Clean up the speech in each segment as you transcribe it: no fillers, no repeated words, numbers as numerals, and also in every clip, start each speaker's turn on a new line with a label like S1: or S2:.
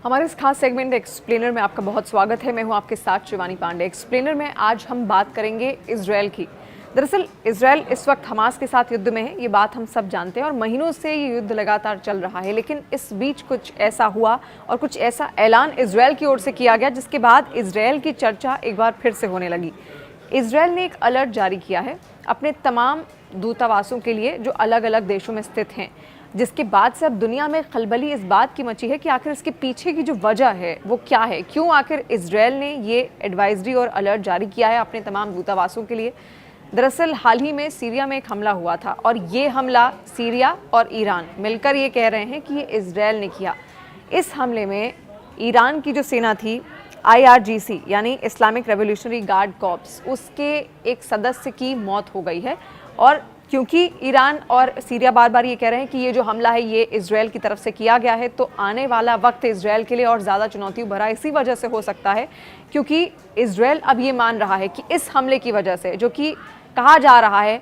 S1: हमारे इस खास सेगमेंट एक्सप्लेनर में आपका बहुत स्वागत है। मैं हूं आपके साथ शिवानी पांडे। एक्सप्लेनर में आज हम बात करेंगे इजरायल की। दरअसल इजरायल इस वक्त हमास के साथ युद्ध में है, ये बात हम सब जानते हैं और महीनों से ये युद्ध लगातार चल रहा है। लेकिन इस बीच कुछ ऐसा हुआ और कुछ ऐसा ऐलान इजरायल की ओर से किया गया जिसके बाद इजरायल की चर्चा एक बार फिर से होने लगी। इजरायल ने एक अलर्ट जारी किया है अपने तमाम दूतावासों के लिए जो अलग अलग देशों में स्थित हैं, जिसके बाद से अब दुनिया में खलबली इस बात की मची है कि आखिर इसके पीछे की जो वजह है वो क्या है, क्यों आखिर इजरायल ने ये एडवाइजरी और अलर्ट जारी किया है अपने तमाम दूतावासों के लिए। दरअसल हाल ही में सीरिया में एक हमला हुआ था और ये हमला सीरिया और ईरान मिलकर ये कह रहे हैं कि ये इजरायल ने किया। इस हमले में ईरान की जो सेना थी IRGC यानी इस्लामिक रेवोल्यूशनरी गार्ड कॉर्प्स, उसके एक सदस्य की मौत हो गई है। और क्योंकि ईरान और सीरिया बार बार ये कह रहे हैं कि ये जो हमला है ये इजरायल की तरफ से किया गया है, तो आने वाला वक्त इजरायल के लिए और ज़्यादा चुनौती भरा इसी वजह से हो सकता है, क्योंकि इजरायल अब ये मान रहा है कि इस हमले की वजह से, जो कि कहा जा रहा है,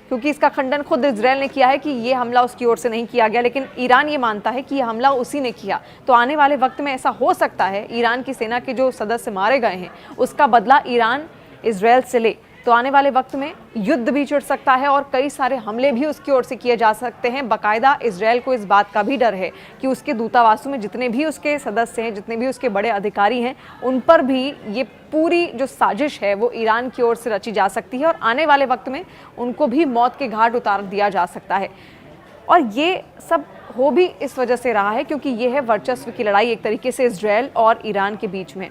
S1: क्योंकि इसका खंडन खुद इजरायल ने किया है कि ये हमला उसकी ओर से नहीं किया गया, लेकिन ईरान ये मानता है कि ये हमला उसी ने किया। तो आने वाले वक्त में ऐसा हो सकता है ईरान की सेना के जो सदस्य मारे गए हैं उसका बदला ईरान इजरायल से ले। तो आने वाले वक्त में युद्ध भी छिड़ सकता है और कई सारे हमले भी उसकी ओर से किए जा सकते हैं। बाकायदा इजरायल को इस बात का भी डर है कि उसके दूतावासों में जितने भी उसके सदस्य हैं, जितने भी उसके बड़े अधिकारी हैं, उन पर भी ये पूरी जो साजिश है वो ईरान की ओर से रची जा सकती है और आने वाले वक्त में उनको भी मौत के घाट उतार दिया जा सकता है। और ये सब हो भी इस वजह से रहा है क्योंकि ये है वर्चस्व की लड़ाई एक तरीके से इजरायल और ईरान के बीच में।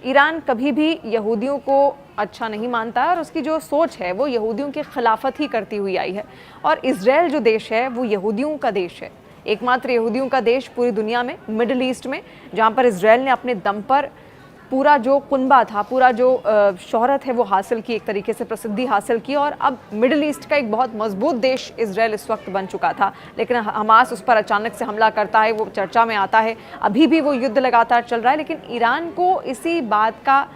S1: ईरान कभी भी यहूदियों को अच्छा नहीं मानता है और उसकी जो सोच है वो यहूदियों के खिलाफत ही करती हुई आई है। और इजरायल जो देश है वो यहूदियों का देश है, एकमात्र यहूदियों का देश पूरी दुनिया में, मिडिल ईस्ट में, जहाँ पर इजरायल ने अपने दम पर पूरा जो कुनबा था, पूरा जो शोहरत है वो हासिल की, एक तरीके से प्रसिद्धि हासिल की। और अब मिडिल ईस्ट का एक बहुत मजबूत देश इजरायल इस वक्त बन चुका था, लेकिन हमास उस पर अचानक से हमला करता है, वो चर्चा में आता है। अभी भी वो युद्ध लगातार चल रहा है, लेकिन ईरान को इसी बात का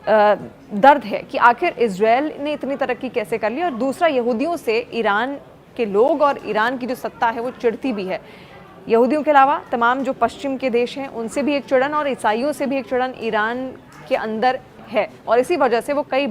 S1: दर्द है कि आखिर इजरायल ने इतनी तरक्की कैसे कर ली। और दूसरा, यहूदियों से ईरान के लोग और ईरान की जो सत्ता है वो चिढ़ती भी है। यहूदियों के अलावा तमाम जो पश्चिम के देश हैं उनसे भी एक चिड़न और ईसाइयों से भी एक चिड़न ईरान के अंदर है। और इसी वजह से वो कई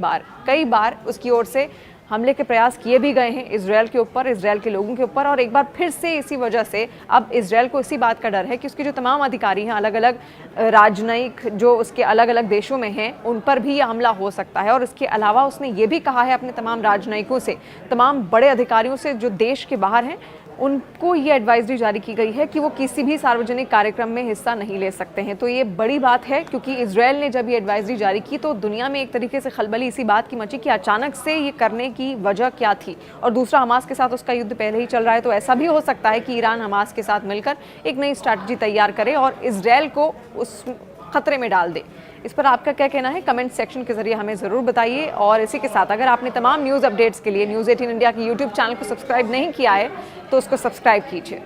S1: बार उसकी ओर से हमले के प्रयास किए भी गए हैं इजरायल के ऊपर, इजरायल के लोगों के ऊपर। और एक बार फिर से इसी वजह से अब इजरायल को इसी बात का डर है कि उसके जो तमाम अधिकारी हैं, अलग अलग राजनयिक जो उसके अलग अलग देशों में हैं, उन पर भी यह हमला हो सकता है। और इसके अलावा उसने ये भी कहा है अपने तमाम राजनयिकों से, तमाम बड़े अधिकारियों से जो देश के बाहर हैं, उनको ये एडवाइजरी जारी की गई है कि वो किसी भी सार्वजनिक कार्यक्रम में हिस्सा नहीं ले सकते हैं। तो ये बड़ी बात है क्योंकि इजरायल ने जब ये एडवाइजरी जारी की तो दुनिया में एक तरीके से खलबली इसी बात की मची कि अचानक से ये करने की वजह क्या थी। और दूसरा, हमास के साथ उसका युद्ध पहले ही चल रहा है, तो ऐसा भी हो सकता है कि ईरान हमास के साथ मिलकर एक नई स्ट्रैटेजी तैयार करे और इजरायल को उस खतरे में डाल दे। इस पर आपका क्या कहना है, कमेंट सेक्शन के जरिए हमें ज़रूर बताइए। और इसी के साथ अगर आपने तमाम न्यूज़ अपडेट्स के लिए न्यूज़ 18 इंडिया की यूट्यूब चैनल को सब्सक्राइब नहीं किया है तो उसको सब्सक्राइब कीजिए।